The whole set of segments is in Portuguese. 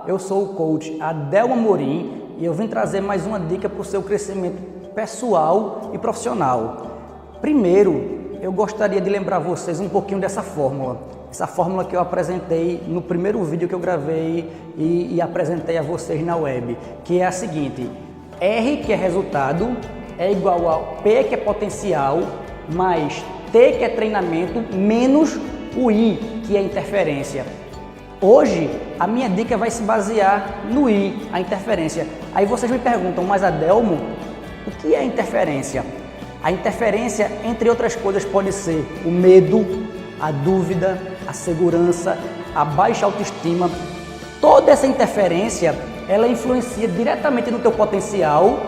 Eu sou o coach Adelmo Amorim e eu vim trazer mais uma dica para o seu crescimento pessoal e profissional. Primeiro, eu gostaria de lembrar vocês um pouquinho dessa fórmula. Essa fórmula que eu apresentei no primeiro vídeo que eu gravei e apresentei a vocês na web, que é a seguinte: R, que é resultado, é igual a P, que é potencial, mais T, que é treinamento, menos o I, que é interferência. Hoje, a minha dica vai se basear no I, a interferência. Aí vocês me perguntam, mas Adelmo, o que é interferência? A interferência, entre outras coisas, pode ser o medo, a dúvida, a segurança, a baixa autoestima. Toda essa interferência, ela influencia diretamente no teu potencial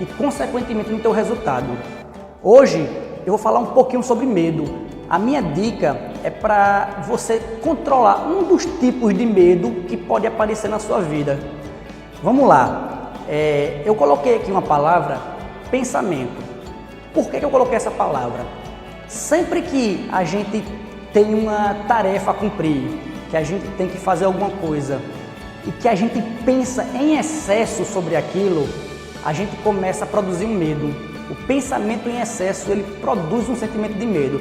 e, consequentemente, no teu resultado. Hoje, eu vou falar um pouquinho sobre medo. A minha dica é para você controlar um dos tipos de medo que pode aparecer na sua vida. Vamos lá. Eu coloquei aqui uma palavra, pensamento. Por que eu coloquei essa palavra? Sempre que a gente tem uma tarefa a cumprir, que a gente tem que fazer alguma coisa e que a gente pensa em excesso sobre aquilo, a gente começa a produzir um medo. O pensamento em excesso, ele produz um sentimento de medo.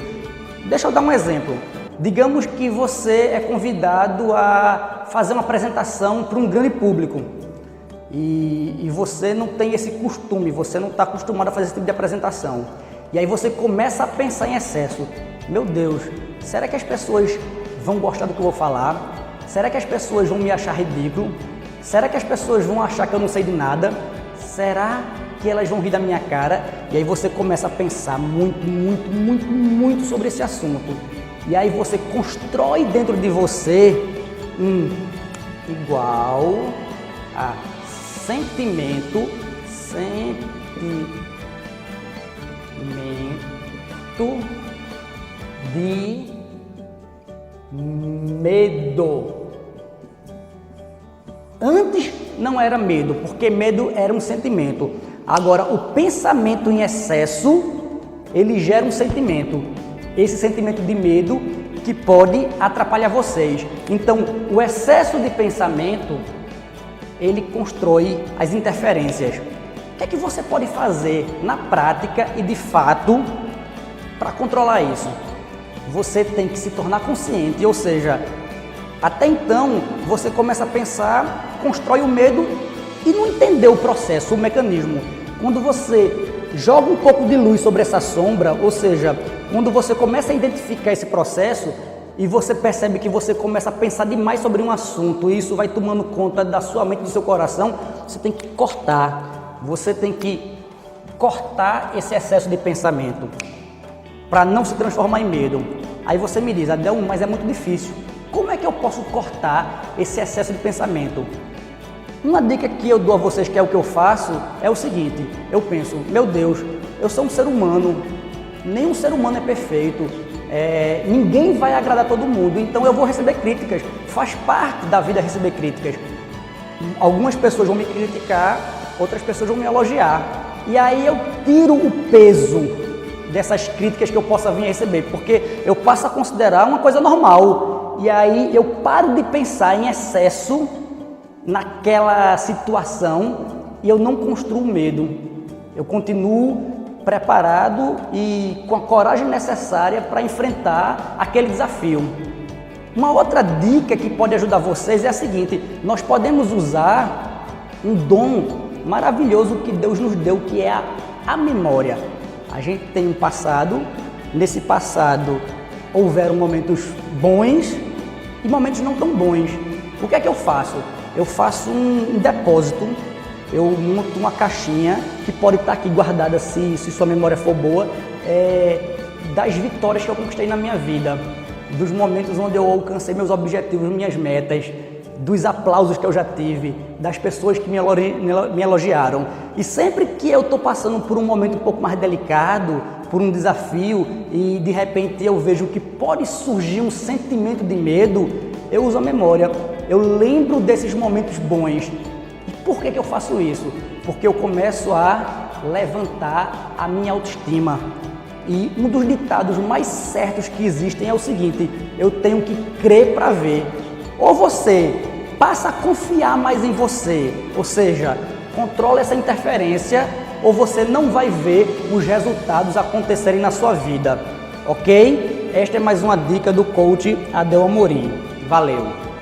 Deixa eu dar um exemplo. Digamos que você é convidado a fazer uma apresentação para um grande público e você não tem esse costume, você não está acostumado a fazer esse tipo de apresentação. E aí você começa a pensar em excesso. Meu Deus, será que as pessoas vão gostar do que eu vou falar? Será que as pessoas vão me achar ridículo? Será que as pessoas vão achar que eu não sei de nada? Será que elas vão rir da minha cara? E aí você começa a pensar muito sobre esse assunto. E aí você constrói dentro de você igual a sentimento de medo. Antes não era medo, porque medo era um sentimento. Agora, o pensamento em excesso, ele gera um sentimento. Esse sentimento de medo que pode atrapalhar vocês. Então, o excesso de pensamento, ele constrói as interferências. O que é que você pode fazer na prática e de fato para controlar isso? Você tem que se tornar consciente, ou seja, até então você começa a pensar, constrói o medo e não entender o processo, o mecanismo. Quando você joga um pouco de luz sobre essa sombra, ou seja, quando você começa a identificar esse processo e você percebe que você começa a pensar demais sobre um assunto e isso vai tomando conta da sua mente, do seu coração, você tem que cortar. Você tem que cortar esse excesso de pensamento para não se transformar em medo. Aí você me diz, Adelmo, mas é muito difícil. Como é que eu posso cortar esse excesso de pensamento? Uma dica que eu dou a vocês, que é o que eu faço, é o seguinte: eu penso, meu Deus, eu sou um ser humano, nenhum ser humano é perfeito, ninguém vai agradar todo mundo, então eu vou receber críticas, faz parte da vida receber críticas. Algumas pessoas vão me criticar, outras pessoas vão me elogiar, e aí eu tiro o peso dessas críticas que eu possa vir a receber, porque eu passo a considerar uma coisa normal, e aí eu paro de pensar em excesso naquela situação e eu não construo medo. Eu continuo preparado e com a coragem necessária para enfrentar aquele desafio. Uma outra dica que pode ajudar vocês é a seguinte: nós podemos usar um dom maravilhoso que Deus nos deu, que é a memória. A gente tem um passado, nesse passado houveram momentos bons e momentos não tão bons. O que é que eu faço? Eu faço um depósito, eu monto uma caixinha que pode estar aqui guardada, se sua memória for boa, das vitórias que eu conquistei na minha vida, dos momentos onde eu alcancei meus objetivos, minhas metas, dos aplausos que eu já tive, das pessoas que me elogiaram. E sempre que eu estou passando por um momento um pouco mais delicado, por um desafio, e de repente eu vejo que pode surgir um sentimento de medo, eu uso a memória. Eu lembro desses momentos bons. E por que eu faço isso? Porque eu começo a levantar a minha autoestima. E um dos ditados mais certos que existem é o seguinte: eu tenho que crer para ver. Ou você passa a confiar mais em você, ou seja, controla essa interferência, ou você não vai ver os resultados acontecerem na sua vida, ok? Esta é mais uma dica do coach Adel Amorim. Valeu!